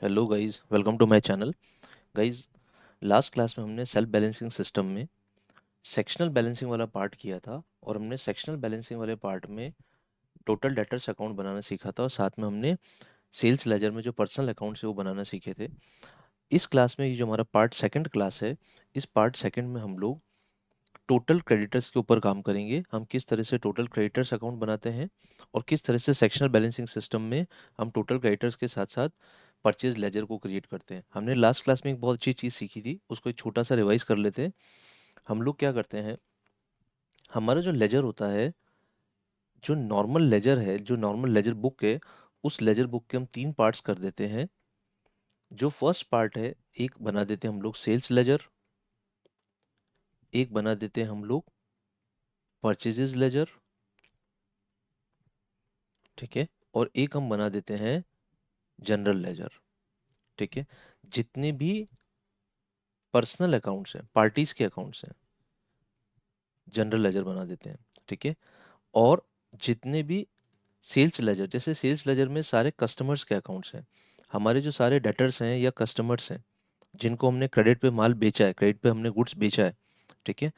Hello guys, welcome to my channel. Guys, last class में हमने self balancing system में sectional balancing वाला part किया था और हमने सेक्शनल बैलेंसिंग वाले पार्ट में टोटल डेटर्स अकाउंट बनाना सीखा था और साथ में हमने सेल्स लेजर में जो पर्सनल अकाउंट्स है वो बनाना सीखे थे। इस क्लास में ये जो हमारा पार्ट सेकंड क्लास है, इस पार्ट सेकंड में हम लोग टोटल क्रेडिटर्स के ऊपर काम करेंगे। हम किस तरह से टोटल क्रेडिटर्स अकाउंट बनाते हैं और किस तरह से सेक्शनल बैलेंसिंग सिस्टम में हम टोटल क्रेडिटर्स के साथ साथ परचेज लेजर को क्रिएट करते हैं। हमने लास्ट क्लास में एक बहुत अच्छी चीज़ सीखी थी, उसको एक छोटा सा रिवाइज कर लेते हैं। हम लोग क्या करते हैं, हमारा जो लेजर होता है, जो नॉर्मल लेजर है, जो नॉर्मल लेजर बुक है, उस लेजर बुक के हम तीन पार्ट्स कर देते हैं। जो फर्स्ट पार्ट है, एक बना देते हैं हम लोग सेल्स लेजर, एक बना देते हैं हम लोग परचेजेस लेजर, ठीक है, और एक हम बना देते हैं जनरल लेजर। ठीक है, जितने भी पर्सनल अकाउंट्स हैं, पार्टीज के अकाउंट्स हैं, जनरल लेजर बना देते हैं। ठीक है, और जितने भी सेल्स लेजर, जैसे सेल्स लेजर में सारे कस्टमर्स के अकाउंट्स हैं, हमारे जो सारे डेटर्स हैं या कस्टमर्स हैं जिनको हमने क्रेडिट पे माल बेचा है, क्रेडिट पे हमने गुड्स बेचा है, ठीक है,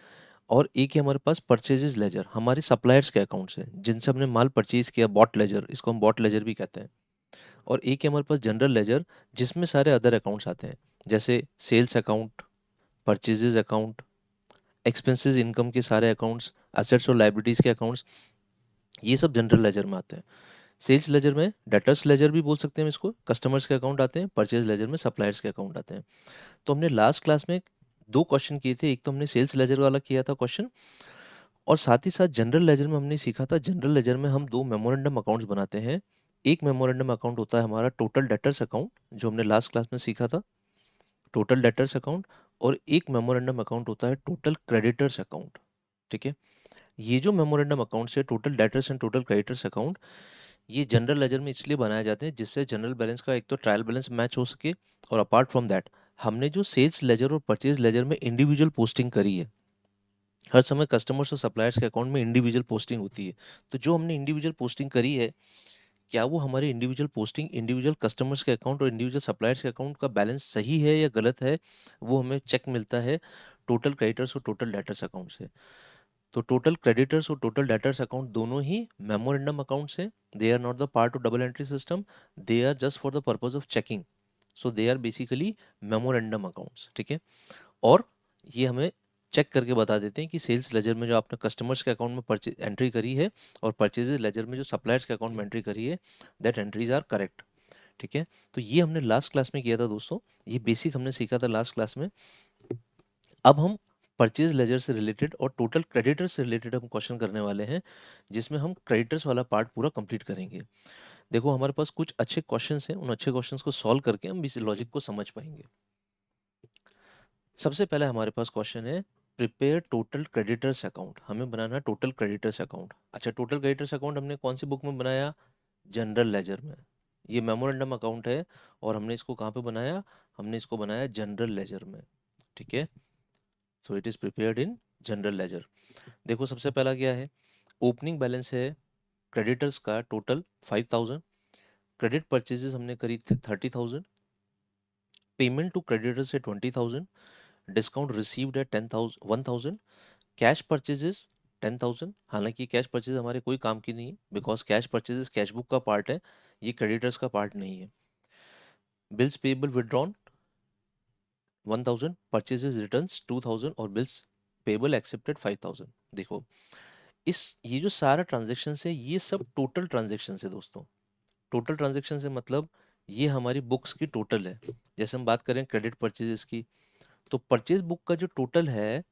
और एक ही हमारे पास परचेजेस लेजर, हमारे सप्लायर्स के अकाउंट्स हैं जिनसे हमने माल परचेज किया, बॉट लेजर, इसको हम बॉट लेजर भी कहते हैं। और एक ही हमारे पास जनरल लेजर जिसमें सारे अदर अकाउंट्स आते हैं, जैसे sales account, purchases account, expenses income के सारे अकाउंट्स, असेट्स और लाइबिलिटीज के अकाउंट्स, ये सब जनरल लेजर में आते हैं। सेल्स लेजर में डेटर्स लेजर भी बोल सकते हैं इसको, कस्टमर्स के अकाउंट आते हैं, परचेज लेजर में सप्लायर्स के अकाउंट आते हैं। तो हमने लास्ट क्लास में दो क्वेश्चन किए थे, एक तो हमने सेल्स लेजर वाला किया था क्वेश्चन, और साथ ही साथ जनरल लेजर में हमने सीखा था, जनरल लेजर में हम दो मेमोरेंडम अकाउंट्स बनाते हैं। एक मेमोरेंडम अकाउंट होता है हमारा टोटल डेटर्स अकाउंट, जो हमने लास्ट क्लास में सीखा था, टोटल डेटर्स अकाउंट, और एक मेमोरेंडम अकाउंट होता है टोटल क्रेडिटर्स अकाउंट। ठीक है, ये जो मेमोरेंडम अकाउंट्स है, total debtors and total creditors account, ये जनरल लेजर में इसलिए बनाए जाते हैं जिससे जनरल बैलेंस का एक तो ट्रायल बैलेंस मैच हो सके, और अपार्ट फ्रॉम दैट हमने जो सेल्स लेजर और परचेज लेजर में इंडिविजुअल पोस्टिंग करी है, हर समय कस्टमर्स और सप्लायर्स के अकाउंट में इंडिविजुअल पोस्टिंग होती है, तो जो हमने इंडिविजुअल पोस्टिंग करी है, क्या वो हमारी इंडिविजुअल पोस्टिंग इंडिविजुअल कस्टमर्स के अकाउंट और इंडिविजुअल सप्लायर्स के अकाउंट का बैलेंस सही है या गलत है, वो हमें चेक मिलता है टोटल क्रेडिटर्स और टोटल डेटर्स अकाउंट से। तो टोटल क्रेडिटर्स और टोटल डेटर्स अकाउंट दोनों ही मेमोरेंडम अकाउंट्स हैं। They are not the part of double entry system, they are just for the purpose of checking. So they are basically memorandum accounts. ठीक है, और ये हमें चेक करके बता देते हैं कि सेल्स लेजर में जो आपने कस्टमर्स के अकाउंट में परचेज एंट्री करी है और परचेजेस लेजर में जो सप्लायर्स के अकाउंट में एंट्री करी है, दैट एंट्रीज आर करेक्ट। ठीक है, तो ये हमने लास्ट क्लास में किया था दोस्तों, ये बेसिक हमने सीखा था लास्ट क्लास में। अब हम परचेज लेजर से रिलेटेड और टोटल क्रेडिटर्स से रिलेटेड हम क्वेश्चन करने वाले हैं, जिसमें हम क्रेडिटर्स वाला पार्ट पूरा कंप्लीट करेंगे। देखो, हमारे पास कुछ अच्छे क्वेश्चंस हैं, उन अच्छे क्वेश्चंस को सॉल्व करके हम इस लॉजिक को समझ पाएंगे। सबसे पहले हमारे पास क्वेश्चन है, प्रिपेयर टोटल क्रेडिटर्स अकाउंट। हमें बनाना टोटल क्रेडिटर्स अकाउंट। अच्छा, टोटल क्रेडिटर्स अकाउंट हमने कौन सी बुक में बनाया? जनरल लेजर में। ये मेमोरेंडम अकाउंट है और हमने इसको कहाँ पे बनाया? हमने इसको बनाया जनरल लेजर में। ठीक है, सो it is prepared in general laser. देखो, सबसे पहला क्या है, ओपनिंग बैलेंस है क्रेडिटर्स का टोटल 5000, क्रेडिट परचेजेस हमने करी थी 30,000, पेमेंट टू क्रेडिटर्स है 20,000, डिस्काउंट रिसीव्ड है 10,000 1,000, कैश परचेजेस 10,000। हालांकि कैश परचेज हमारे कोई काम की नहीं है, because cash purchases cash book का पार्ट है, ये क्रेडिटर्स का पार्ट नहीं है। Bills payable withdrawn 1,000, purchases returns 2,000, और बिल्स पेबल एक्सेप्टेड 5,000। देखो, इस ये जो सारा ट्रांजेक्शन है, ये सब टोटल ट्रांजेक्शन है दोस्तों। टोटल ट्रांजेक्शन से मतलब ये हमारी बुक्स की टोटल है। जैसे हम बात करें क्रेडिट परचेजेस की, तो परचेज बुक का जो टोटल है,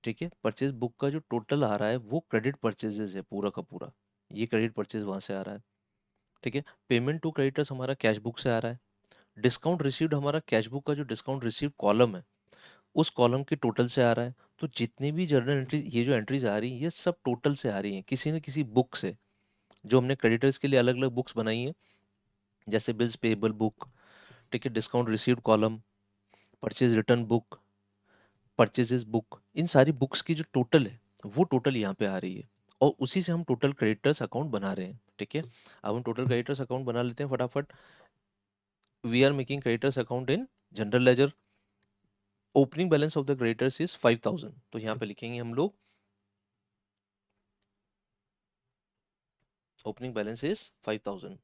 ठीक है, परचेज बुक का जो टोटल आ रहा है वो क्रेडिट परचेजेस है पूरा का पूरा, ये क्रेडिट परचेज वहां से आ रहा है। ठीक है, पेमेंट टू क्रेडिटर्स हमारा कैश बुक से आ रहा है, डिस्काउंट रिसीव्ड हमारा कैश बुक का जो डिस्काउंट रिसीव्ड कॉलम है, उस कॉलम के टोटल से आ रहा है। तो जितनी भी जर्नल एंट्रीज, ये जो एंट्रीज आ रही हैं, ये सब टोटल से आ रही हैं, किसी न किसी बुक से, जो हमने क्रेडिटर्स के लिए अलग अलग बुक्स बनाई हैं, जैसे बिल्स पेबल बुक, ठीक है, discount received column, purchase return book, purchases book, इन सारी बुक्स की जो टोटल है वो टोटल यहाँ पे आ रही है, और उसी से हम टोटल क्रेडिटर्स अकाउंट बना रहे हैं। ठीक है, अब हम टोटल क्रेडिटर्स अकाउंट बना लेते हैं फटाफट। We are making creditors account in general ledger. Opening balance of the creditors is 5000, तो यहाँ पे लिखेंगे हम लोग opening balance is 5000।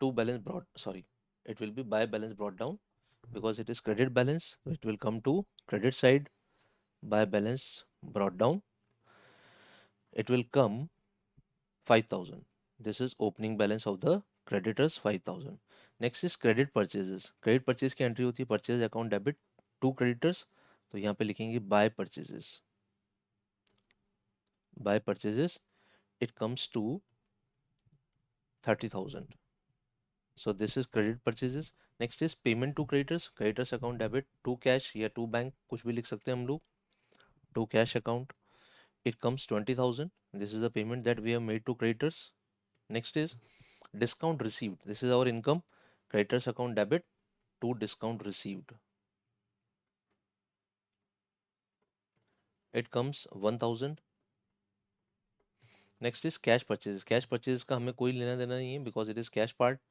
To balance brought, sorry, it will be by balance brought down because it is credit balance, so it will come to credit side. By balance brought down, it will come 5000. This is opening balance of the creditors 5000. Next is credit purchases. Credit purchase की entry होती है purchase account debit to creditors, तो यहाँ पे लिखेंगे buy purchases. Buy purchases, it comes to 30,000. So this is credit purchases. Next is payment to creditors. Creditors account debit to cash या to bank, कुछ भी लिख सकते हैं हम लोग. To cash account, it comes 20,000. This is the payment that we have made to creditors. Next is discount received. This is our income. Creditors account debit to discount received. It comes 1,000. Next is cash purchases. Cash purchases का हमें कोई लेना देना नहीं है because it is cash part.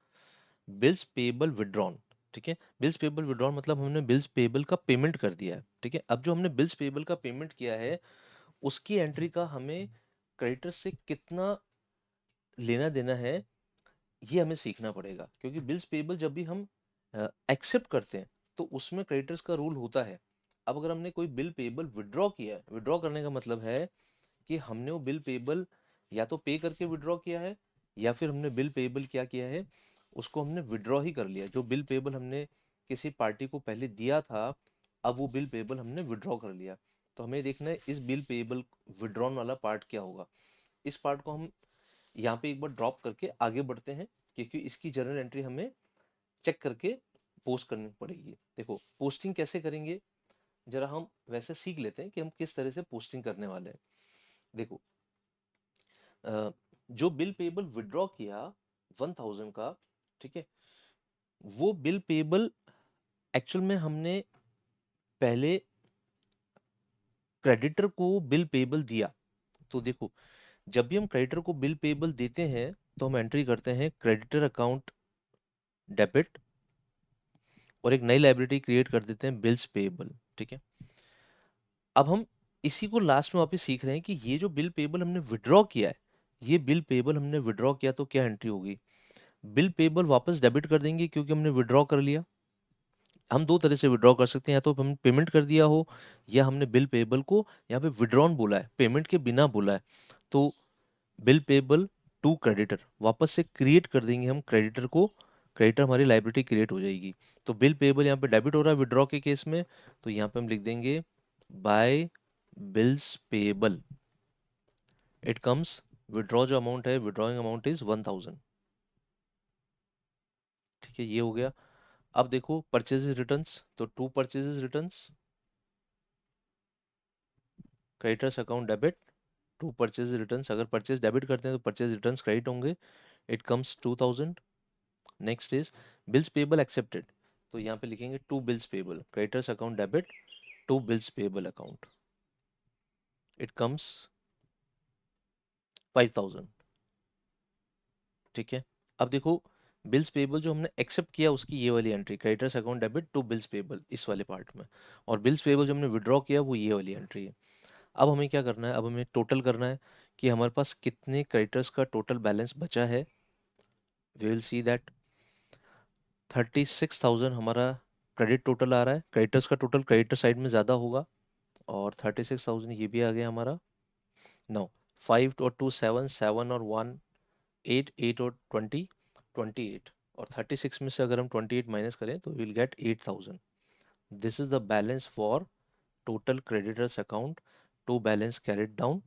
Bills payable withdrawn. ठीक है, bills payable withdrawal मतलब हमने बिल्स पेबल का पेमेंट कर दिया है। ठीक है, अब जो हमने बिल्स पेबल का पेमेंट किया है उसकी एंट्री का हमें क्रेडिटर से कितना लेना देना है ये हमें सीखना पड़ेगा, क्योंकि बिल्स पेबल जब भी हम एक्सेप्ट करते हैं तो उसमें क्रेडिटर्स का रूल होता है। अब अगर हमने कोई बिल पेबल विड्रॉ किया है, विड्रॉ करने का मतलब है कि हमने वो बिल पेबल या तो पे करके विड्रॉ किया है या फिर हमने बिल पेबल क्या किया है, उसको हमने विड्रॉ ही कर लिया। जो बिल पेबल हमने किसी पार्टी को पहले दिया था, अब वो बिल पेबल हमने विड्रॉ कर लिया। तो हमें देखना है इस बिल पेबल विड्रॉन वाला पार्ट क्या होगा। इस पार्ट को हम यहाँ पे एक बार ड्रॉप करके आगे बढ़ते हैं, क्योंकि इसकी जर्नल एंट्री हमें चेक करके पोस्ट करनी पड़ेगी। देखो पोस्टिंग कैसे करेंगे, जरा हम वैसे सीख लेते हैं कि हम किस तरह से पोस्टिंग करने वाले हैं। देखो जो बिल पेबल विड्रॉ किया 1000 का, ठीक है, वो बिल पेबल एक्चुअल में हमने पहले क्रेडिटर को बिल पेबल दिया। तो देखो जब भी हम क्रेडिटर को बिल पेबल देते हैं तो हम एंट्री करते हैं क्रेडिटर अकाउंट डेबिट और एक नई लाइबिलिटी क्रिएट कर देते हैं बिल्स पेबल। ठीक है, अब हम इसी को लास्ट में वापस सीख रहे हैं कि ये जो बिल पेबल हमने विड्रॉ किया है, ये बिल पेबल हमने विड्रॉ किया तो क्या एंट्री होगी। बिल पेबल वापस डेबिट कर देंगे क्योंकि हमने विड्रॉ कर लिया। हम दो तरह से विड्रॉ कर सकते हैं, या तो हम पेमेंट कर दिया हो या हमने बिल पेबल को यहाँ पे विड्रॉन बोला है, पेमेंट के बिना बोला है। तो बिल पेबल टू क्रेडिटर वापस से क्रिएट कर देंगे हम क्रेडिटर को, क्रेडिटर हमारी लाइबिलिटी क्रिएट हो जाएगी। तो बिल पेबल यहाँ पे डेबिट हो रहा है विड्रॉ के केस में, तो यहाँ पे हम लिख देंगे by bills payable it comes, withdraw जो अमाउंट है विड्रॉइंग अमाउंट इज 1000। ठीक है, ये हो गया। अब देखो परचेजेस रिटर्न्स, तो to purchases returns, creditors account debit to purchase returns. अगर परचेज डेबिट करते हैं तो परचेज रिटर्न्स क्रेडिट होंगे, it comes 2000। Next is bills payable accepted, तो यहाँ पे लिखेंगे to bills payable, creditors account debit to bills payable account, it comes 5000। ठीक है, अब देखो बिल्स पेबल जो हमने एक्सेप्ट किया उसकी ये वाली entry creditors account debit to bills payable इस वाले पार्ट में, और बिल्स पेबल जो हमने विड्रॉ किया वो ये वाली एंट्री है। अब हमें क्या करना है, अब हमें टोटल करना है कि हमारे पास कितने क्रेडिटर्स का टोटल बैलेंस बचा है। वी विल सी दैट 36,000 हमारा क्रेडिट टोटल आ रहा है, क्रेडिटर्स का टोटल क्रेडिटर साइड में ज़्यादा होगा, और 36,000 ये भी आ गया हमारा। नो, 5 और 2 7, 7 और 1 8, 8 और 20 28, और 36 में से अगर हम 28 माइनस करें तो will get 8000। This is the balance for total creditors account to balance carried down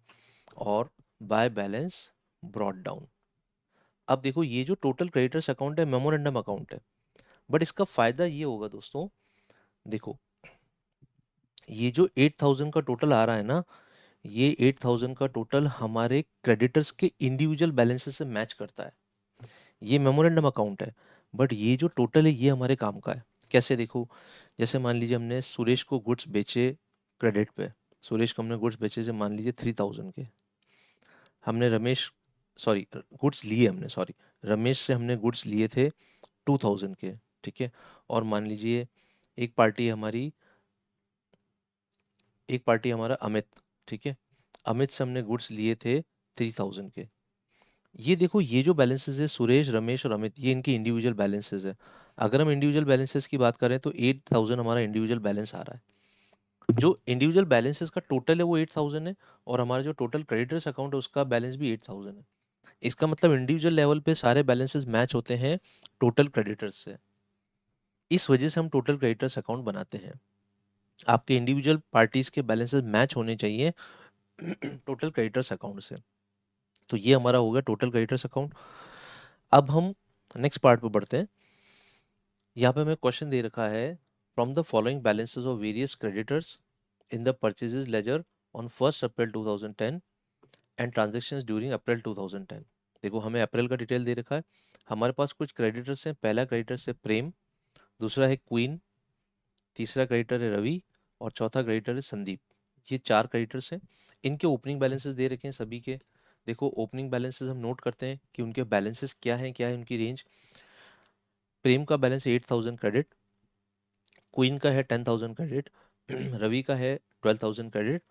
और बाय बैलेंस ब्रॉट डाउन। अब देखो ये जो टोटल क्रेडिटर्स अकाउंट है मेमोरेंडम अकाउंट है, बट इसका फायदा ये होगा दोस्तों, देखो ये जो 8000 का टोटल आ रहा है ना, ये 8000 का टोटल हमारे क्रेडिटर्स के इंडिविजुअल बैलेंसेस से मैच करता है। ये मेमोरेंडम अकाउंट है, बट ये जो टोटल है ये हमारे काम का है। कैसे देखो, जैसे मान लीजिए हमने सुरेश को गुड्स बेचे क्रेडिट पे, सुरेश को हमने गुड्स बेचे से मान लीजिए 3000 के, हमने रमेश सॉरी गुड्स लिए हमने, सॉरी, रमेश से हमने गुड्स लिए थे 2000 के, ठीक है। और मान लीजिए एक पार्टी हमारी, एक पार्टी हमारा अमित, ठीक है, अमित से हमने गुड्स लिए थे 3000 के। ये देखो, ये जो बैलेंसेस है सुरेश, रमेश और अमित, ये इनके इंडिविजुअल बैलेंसेस है। अगर हम इंडिविजुअल बैलेंसेस की बात करें तो 8000 हमारा इंडिविजुअल बैलेंस आ रहा है। जो इंडिविजुअल बैलेंसेस का टोटल है वो 8000 है, और हमारा जो टोटल क्रेडिटर्स अकाउंट है उसका बैलेंस भी 8000 है। इसका मतलब इंडिविजुअल लेवल पे सारे बैलेंसेस मैच होते हैं टोटल क्रेडिटर्स से। इस वजह से हम टोटल क्रेडिटर्स अकाउंट बनाते हैं। आपके इंडिविजुअल पार्टीज के बैलेंसेस मैच होने चाहिए टोटल क्रेडिटर्स अकाउंट से। तो ये हमारा हो गया टोटल क्रेडिटर्स अकाउंट। अब हम नेक्स्ट पार्ट पे बढ़ते हैं। यहाँ पे हमें क्वेश्चन दे रखा है, from the following balances of various creditors in the purchases ledger on 1 April 2010 and transactions during April 2010। देखो हमें अप्रैल का डिटेल दे रखा है। हमारे पास कुछ क्रेडिटर्स हैं। पहला क्रेडिटर्स है प्रेम, दूसरा है क्वीन, तीसरा क्रेडिटर है रवि, और चौथा क्रेडिटर है संदीप। ये चार क्रेडिटर्स हैं। इनके ओपनिंग बैलेंसेस दे रखे हैं सभी के। देखो ओपनिंग बैलेंसेस हम नोट करते हैं कि उनके बैलेंसेस क्या है उनकी रेंज। प्रेम का बैलेंस 8000 क्रेडिट, क्वीन का है 10000 क्रेडिट, रवि का है 12000 क्रेडिट,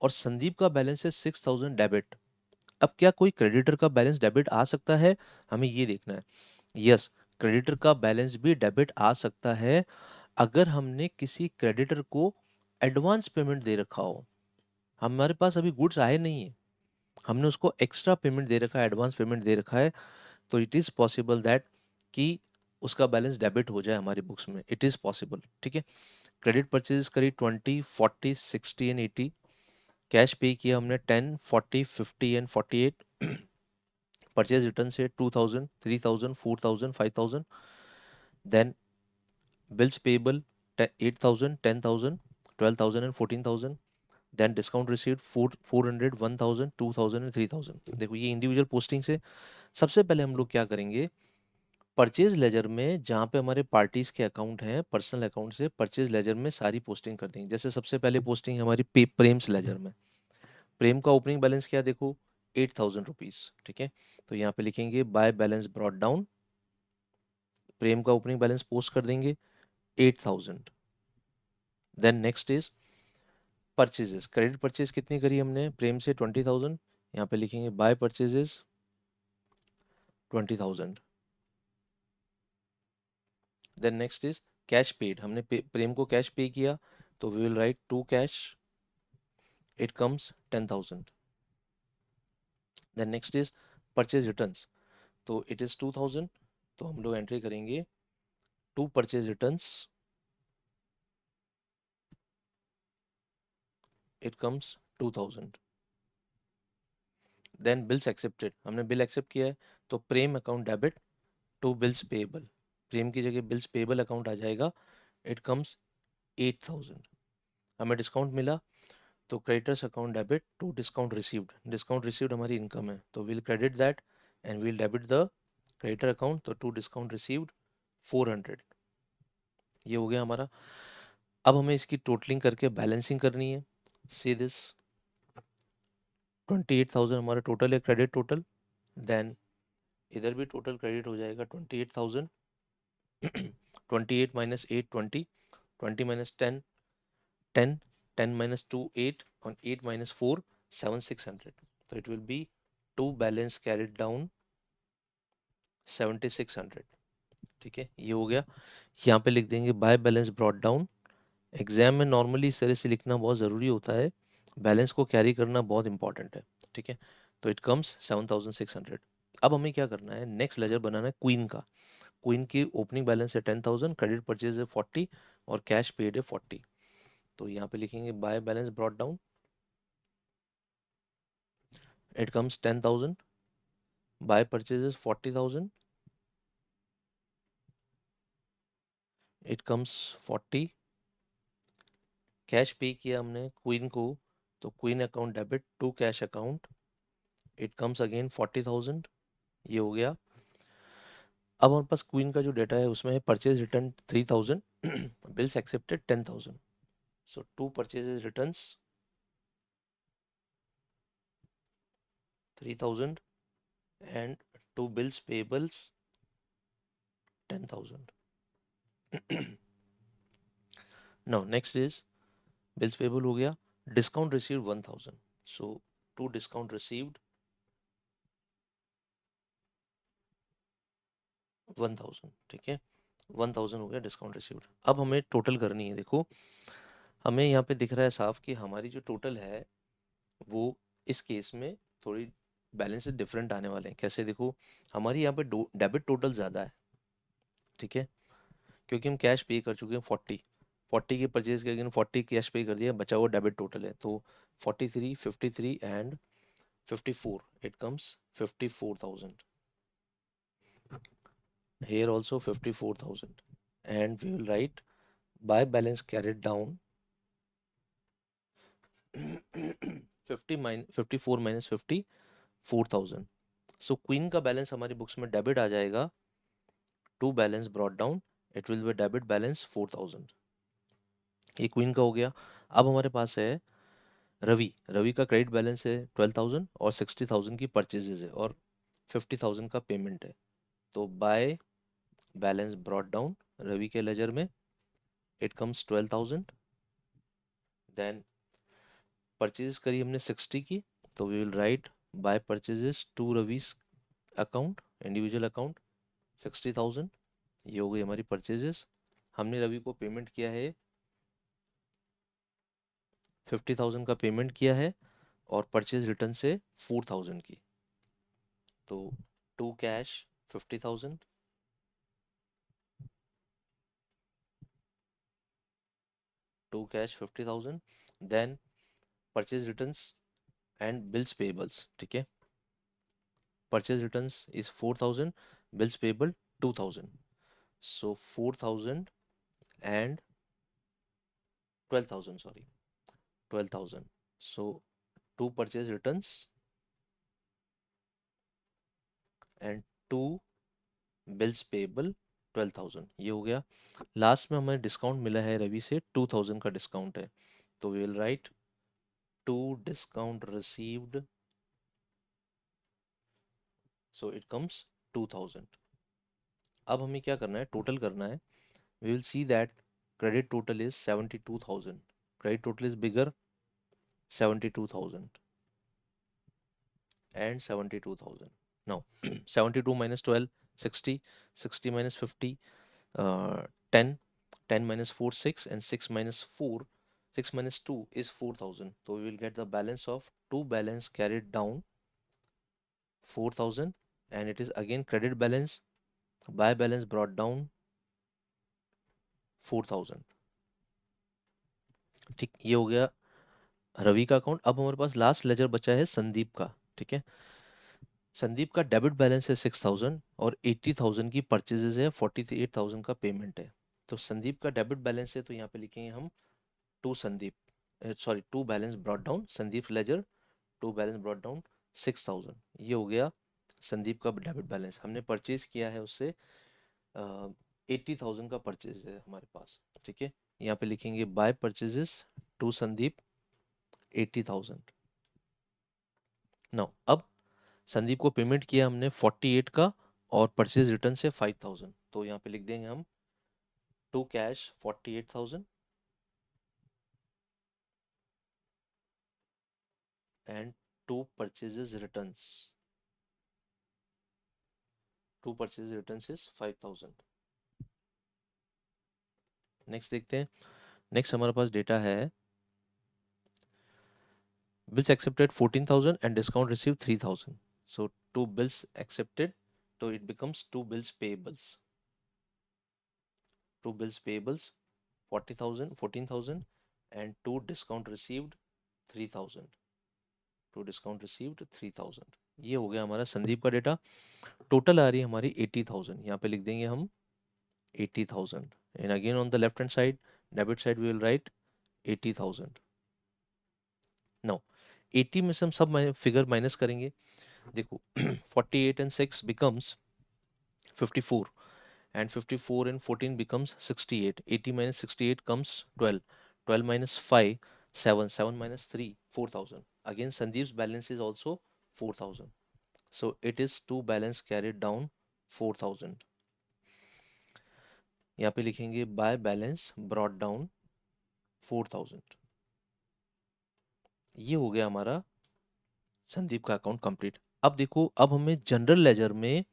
और संदीप का बैलेंस है 6000 डेबिट। अब क्या कोई क्रेडिटर का बैलेंस डेबिट आ सकता है? हमें ये देखना है। यस, क्रेडिटर का बैलेंस भी डेबिट आ सकता है अगर हमने किसी क्रेडिटर को एडवांस पेमेंट दे रखा हो। हमारे पास अभी गुड्स आए नहीं है, हमने उसको एक्स्ट्रा पेमेंट दे रखा है, एडवांस पेमेंट दे रखा है, तो इट इज पॉसिबल दैट कि उसका बैलेंस डेबिट हो जाए हमारी बुक्स में। इट इज पॉसिबल, ठीक है। क्रेडिट परचेज करी 20, 40, 60 एंड 80। कैश पे किया हमने 10, 40, 50 एंड 48। परचेज रिटर्न से 2000, 3000, 4000, 5000। Then bills payable 8000, 10000, 12000 and 14000। Then discount received 400, 1000, 2000 and 3000। देखो ये इंडिविजुअल पोस्टिंग से। सबसे पहले हम लोग क्या करेंगे, परचेज लेजर में जहाँ पे हमारे पार्टीज के अकाउंट हैं, पर्सनल अकाउंट से परचेज लेजर में सारी पोस्टिंग कर देंगे। जैसे सबसे पहले पोस्टिंग हमारी प्रेम्स लेजर में। प्रेम का ओपनिंग बैलेंस क्या है, देखो 8000 रुपीज, ठीक है। तो यहाँ पे लिखेंगे by balance brought down, Prem का ओपनिंग बैलेंस पोस्ट कर देंगे 8000। Then next is purchases. Credit purchase कितनी करी हमने प्रेम से 20000, यहाँ पे लिखेंगे by purchases 20000। Then next is cash paid. हमने प्रेम को कैश पे किया, तो we will write to cash, it comes 10000। Then next is purchase returns, तो इट इज 2000, तो हम लोग एंट्री करेंगे to purchase returns, it comes 2000। Then bills accepted, हमने बिल एक्सेप्ट किया है, तो Prem account debit to bills payable, Prem की जगह बिल्स पेएबल अकाउंट आ जाएगा, इट कम्स 8000। हमें डिस्काउंट मिला, तो creditors account debit to discount received, discount received हमारी इनकम है, तो will credit that and will debit the creditor account, तो टू डिस्काउंट रिसीव्ड 400। ये हो गया हमारा। अब हमें इसकी टोटलिंग करके बैलेंसिंग करनी है। सी दिस 28000 हमारा टोटल है, क्रेडिट टोटल। देन इधर भी टोटल क्रेडिट हो जाएगा 28000। 28 माइनस 8 20, 20 माइनस 10 10, 10 माइनस 2 8, और 8 माइनस 4 7 600। तो it will be to balance carried down 7600, ठीक है। ये हो गया। यहाँ पे लिख देंगे bye balance brought down. Exam में नॉर्मली इस तरह से लिखना बहुत ज़रूरी होता है, बैलेंस को कैरी करना बहुत इंपॉर्टेंट है, ठीक है। तो इट कम्स 7600। अब हमें क्या करना है, नेक्स्ट लेजर बनाना है क्वीन का। क्वीन की ओपनिंग बैलेंस है 10000, क्रेडिट परचेज है 40, और कैश पेड है 40। तो यहाँ पे लिखेंगे by balance brought down, it comes 10000, by purchases 40000, it comes 40। Cash pay किया हमने क्वीन को, तो Queen account debit to cash account, it comes again 40,000। ये हो गया। अब हमारे पास क्वीन का जो डेटा है उसमें है purchase return 3000, bills accepted 10000। So to purchases returns 3000 and to bills payables 10,000. Now next is bills payable हो गया, discount received 1,000. So to discount received 1,000, ठीक है, 1,000 हो गया डिस्काउंट रिसीव्ड। अब हमें टोटल करनी है। देखो हमें यहाँ पे दिख रहा है साफ कि हमारी जो टोटल है वो इस केस में थोड़ी बैलेंसेस डिफरेंट आने वाले हैं। कैसे? देखो हमारी यहाँ पे डेबिट टोटल ज़्यादा है, ठीक है, क्योंकि हम कैश पे कर चुके हैं 40 की परचेज के अगेन 40 कैश पे कर दिया, बचा हुआ डेबिट टोटल है। तो 43, 53 and 54, it comes 54,000। Here also 54,000, and we will write by balance carried down 54 minus 54,000। So Queen का बैलेंस हमारी बुक्स में डेबिट आ जाएगा, to balance brought down, it will be debit balance 4,000। ये क्वीन का हो गया। अब हमारे पास है रवि। रवि का क्रेडिट बैलेंस है 12,000 और 60,000 की परचेजेस है और 50,000 का पेमेंट है। तो by balance brought down Ravi के लेजर में इट कम्स 12,000। देन परचेज करी हमने 60 की, तो we will write by purchases to Ravi's account, individual account 60,000। ये हो गई हमारी परचेजेस। हमने रवि को पेमेंट किया है 50,000 का पेमेंट किया है और परचेज रिटर्न से 4,000 की। तो to cash 50,000, to cash 50,000, then purchase returns and bills payables, ठीक है। Purchase returns is 4,000, bills payable 2,000। So 4,000 and 12,000, sorry, 12,000। So two purchase returns and two bills payable 12,000, ये हो गया। लास्ट में हमें डिस्काउंट मिला है रवि से 2,000 का डिस्काउंट है, तो we will write to discount received, so it comes 2,000। अब हमें क्या करना है? टोटल करना है। We will see that credit total is 72,000, credit total is bigger 72,000 and 72,000। now 72 minus 12 60, 60 minus 50 10, 10 minus 4 6, and 6 minus 4, 6 minus 2 is 4,000। So we will get the balance of two balance carried down 4,000, and it is again credit balance by balance brought down 4,000। ठीक, ये हो गया रवि का account. अब हमारे पास last laser बचा है संदीप का, ठीक है। संदीप का डेबिट बैलेंस है 6,000 और 80,000 की परचेजेस है, 48,000 का पेमेंट है। तो संदीप का डेबिट बैलेंस है, तो यहाँ पे लिखेंगे हम to Sandeep, sorry to balance brought down Sandeep ledger, to balance brought down 6,000। ये हो गया संदीप का डेबिट बैलेंस। हमने परचेज किया है उससे 80,000 का परचेज है हमारे पास, ठीक है। यहाँ पे लिखेंगे by purchases to Sandeep 80,000। Now अब संदीप को पेमेंट किया हमने 48 का और परचेज रिटर्न से 5,000, तो यहाँ पे लिख देंगे हम to cash 48,000 and to purchases returns, to purchase return is 5,000। Next देखते हैं। नेक्स्ट हमारे पास डेटा है bills accepted 14,000 and discount receive 3,000। So to bills accepted, तो it becomes to bills payables, to bills payables 40,000 14,000 and to discount received 3,000, to discount received 3,000। ये हो गया हमारा संदीप का डेटा। टोटल आ रही है हमारी 80,000, यहाँ पे लिख देंगे हम 80,000 and again on the left hand side debit side we will write 80,000। Now 80 में से हम सब फिगर माइनस करेंगे। देखो 48 and 6 becomes 54 and 54 and 14 becomes 68, 80 minus 68 comes 12, 12 minus 5 7, 7 minus 3 4,000। Again Sandeep's balance is also 4,000, so it is to balance carried down 4000। यहाँ पे लिखेंगे by balance brought down 4000। ये हो गया हमारा संदीप का अकाउंट कंप्लीट। अब देखो, अब हमें जनरल लेजर में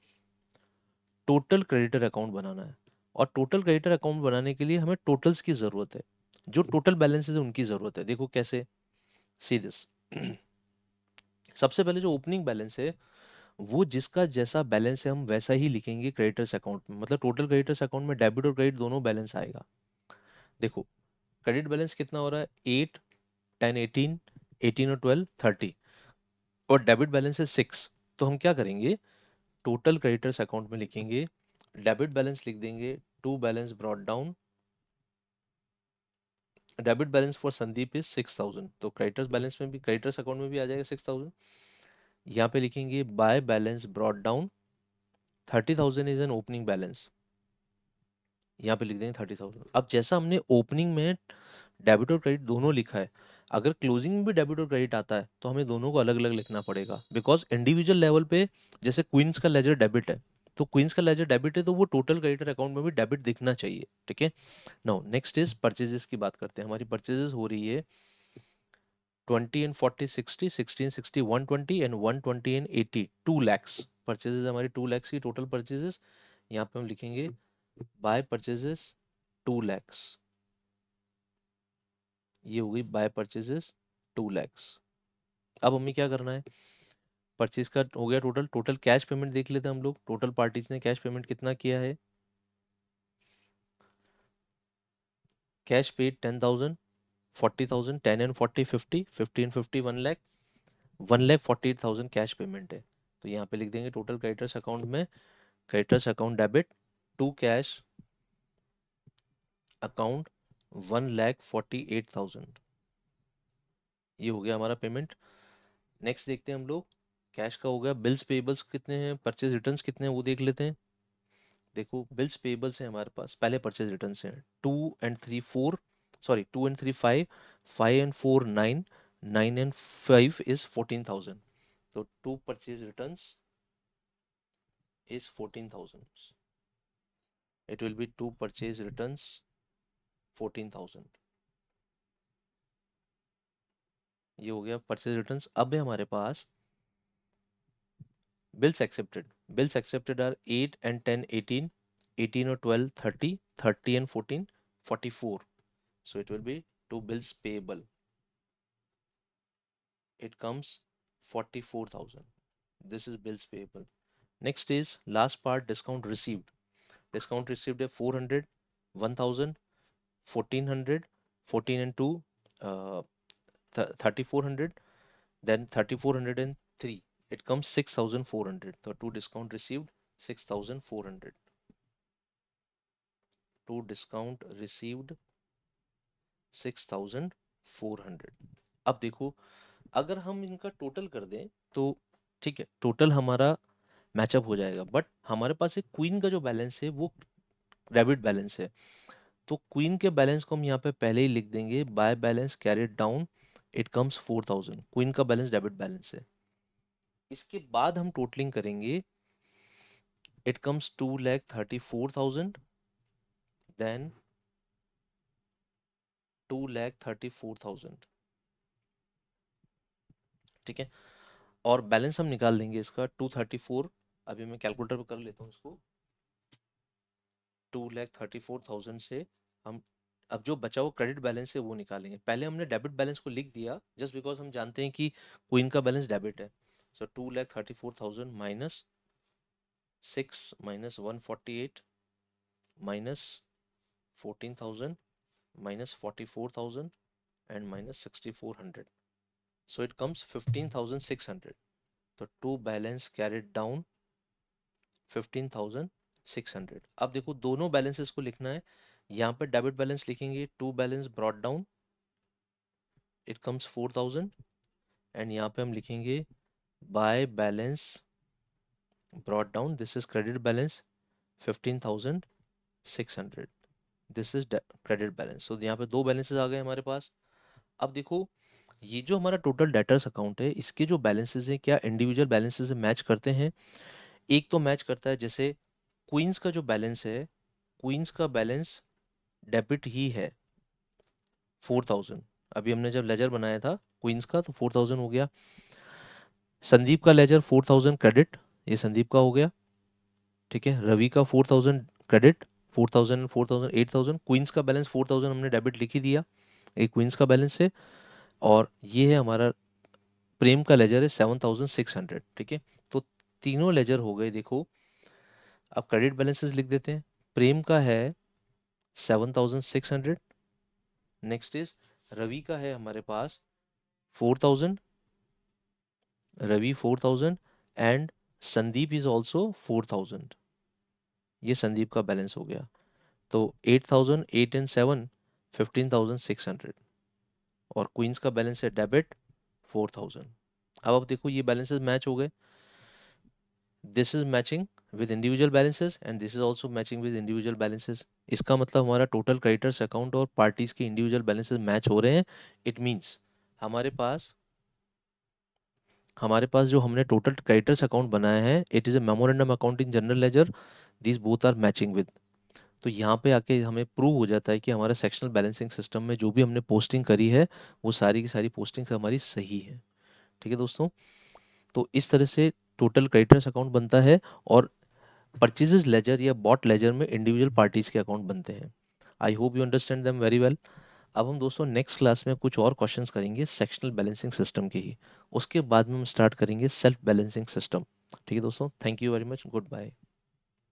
टोटल क्रेडिटर अकाउंट बनाना है, और टोटल क्रेडिटर अकाउंट बनाने के लिए हमें टोटल्स की जरूरत है, जो टोटल बैलेंसेस है उनकी जरूरत है। देखो कैसे, सी दिस। सबसे पहले जो ओपनिंग बैलेंस है, वो जिसका जैसा बैलेंस है हम वैसा ही लिखेंगे क्रेडिटर्स अकाउंट में, मतलब टोटल क्रेडिटर्स अकाउंट में डेबिट और क्रेडिट दोनों बैलेंस आएगा। देखो, क्रेडिट बैलेंस कितना हो रहा है, 8, 10, 18, 18 और 12, 30, और डेबिट बैलेंस है 6। तो हम क्या करेंगे, टोटल क्रेडिटर्स अकाउंट में लिखेंगे, डेबिट बैलेंस लिख देंगे to balance brought down, debit balance for Sandeep is 6000, तो क्रेडिटर्स बैलेंस में भी, क्रेडिटर्स अकाउंट में भी आ जाएगा 6000। यहाँ पे लिखेंगे by balance brought down 30,000 is an opening balance, यहाँ पे लिख देंगे 30,000। अब जैसा हमने ओपनिंग में डेबिट और क्रेडिट दोनों लिखा है, अगर क्लोजिंग में भी डेबिट और क्रेडिट आता है तो हमें दोनों को अलग अलग लिखना पड़ेगा, बिकॉज इंडिविजुअल लेवल पे जैसे क्वींस का लेजर डेबिट है, तो क्वींस का लेजर डेबिट है तो वो टोटल क्रेडिटर अकाउंट में भी डेबिट दिखना चाहिए। ठीक है। नाउ नेक्स्ट इज परचेजेस की बात करते हैं। हमारी परचेजेस हो रही है 20 and 40 60, 60 and 60 120, and 120 and 80 2 lakhs। Purchases हमारी 2 lakhs की टोटल परचेजेस। यहाँ पे हम लिखेंगे बाय परचेजेस 2 lakhs। ये हो गई बाय परचेजेस 2 lakhs। अब हमें क्या करना है, परचेज का हो गया टोटल। टोटल कैश पेमेंट देख लेते हैं हम लोग, टोटल पार्टीज ने कैश पेमेंट कितना किया है। Cash paid 10,000, 40,000, 10 and 40 50, 50 and 50 1 lakh, 1,48,000 cash payment है। तो यहाँ पे लिख देंगे टोटल क्रेडिटर्स अकाउंट में, creditors account debit to cash account 1,48,000। ये हो गया हमारा पेमेंट। नेक्स्ट देखते हैं हम लोग, कैश का हो गया। बिल्स पेबल्स कितने हैं, परचेज रिटर्न्स कितने हैं वो देख लेते हैं। देखो, बिल्स पेबल्स है हमारे पास, पहले परचेज रिटर्न्स हैं 2 and 3 4, sorry 2 and 3 5, 5 and 4 9, 9 and 5 is 14,000। तो to purchase returns is 14,000, it will be two purchase returns 14,000। ये हो गया परचेज रिटर्न्स। अब है हमारे पास bills accepted. Bills accepted are 8 and 10 18, 18 और 12 30, 30 and 14 44, so it will be two bills payable, it comes 44,000, this is bills payable। next is last part, discount received। discount received है 400, 1,000, 1,400, 14 and 2 uh, 3,400, then 3,403, it comes 6,400, so two discount received 6,400, two discount received 6,400। अब देखो, अगर हम इनका total कर दें तो ठीक है, टोटल हमारा मैचअप हो जाएगा, बट हमारे पास एक क्वीन का जो बैलेंस है वो डेबिट बैलेंस है, तो क्वीन के बैलेंस को हम यहाँ पे पहले ही लिख देंगे by balance carried down, it comes 4,000, queen का बैलेंस डेबिट बैलेंस है। इसके बाद हम टोटलिंग करेंगे, it comes 2,34,000, then 2,34,000। ठीक है, और बैलेंस हम निकाल लेंगे इसका 234। अभी मैं कैलकुलेटर पे कर लेता हूँ इसको। 2,34,000 से हम अब जो बचा हुआ क्रेडिट बैलेंस है वो निकालेंगे। पहले हमने डेबिट बैलेंस को लिख दिया जस्ट बिकॉज हम जानते हैं कि क्वीन का बैलेंस डेबिट है। सो 2,34,000 minus 6 minus 148 minus 14,000 minus 44,000 and minus 6,400, so it comes 15,600। तो टू बैलेंस कैरिड डाउन 15,600। अब देखो, दोनों बैलेंसेस को लिखना है। यहाँ पे डेबिट बैलेंस लिखेंगे to balance brought down, it comes 4,000, and यहाँ पे हम लिखेंगे by balance brought down, this is credit balance 15,600, this is credit balance. तो यहाँ पे दो बैलेंसेस आ गए हमारे पास। अब देखो, ये जो हमारा टोटल डेटर्स अकाउंट है, इसके जो बैलेंसेस हैं क्या इंडिविजुअल बैलेंसेस से मैच करते हैं? एक तो मैच करता है, जैसे क्वींस का जो बैलेंस है, क्वींस का बैलेंस डेबिट ही है 4000। अभी हमने जब लेजर बनाया था क्वींस का तो 4000 हो गया। संदीप का लेजर 4000 क्रेडिट, ये संदीप का हो गया। ठीक है, रवि का 4000 क्रेडिट, 4000 4000 8000, क्वींस का बैलेंस 4000 हमने डेबिट लिख ही दिया, एक क्वींस का बैलेंस है। और ये है हमारा प्रेम का लेजर है 7600। ठीक है, तो तीनों लेजर हो गए देखो। अब क्रेडिट बैलेंसेस लिख देते हैं। प्रेम का है 7600, नेक्स्ट इज रवि का है हमारे पास 4000, Ravi 4000, and Sandeep is also 4000। ये संदीप का बैलेंस हो गया। तो 8000, 8 एंड 7, 15600। और क्वींस का बैलेंस है डेबिट 4000। अब आप देखो ये बैलेंसेस मैच हो गए। This is matching with individual balances and this is also matching with individual balances. इसका मतलब हमारा टोटल क्रेडिटर्स अकाउंट और पार्टीज के इंडिविजुअल बैलेंसेस मैच हो रहे हैं। इट मींस हमारे पास हमारे पास जो हमने टोटल क्रेडिटर्स अकाउंट बनाया है, it is a memorandum account in general ledger, this both are matching with. तो यहाँ पे आके हमें प्रूव हो जाता है कि हमारा सेक्शनल बैलेंसिंग सिस्टम में जो भी हमने पोस्टिंग करी है वो सारी की सारी पोस्टिंग हमारी सही है। ठीक है दोस्तों, तो इस तरह से टोटल क्रेडिटर्स अकाउंट बनता है और परचेजेस लेजर या बॉट लेजर में इंडिविजुअल पार्टीज के अकाउंट बनते हैं। I hope you understand them very well. अब हम दोस्तों नेक्स्ट क्लास में कुछ और क्वेश्चंस करेंगे सेक्शनल बैलेंसिंग सिस्टम के ही। उसके बाद में हम स्टार्ट करेंगे सेल्फ बैलेंसिंग सिस्टम। ठीक है दोस्तों, thank you very much, good bye.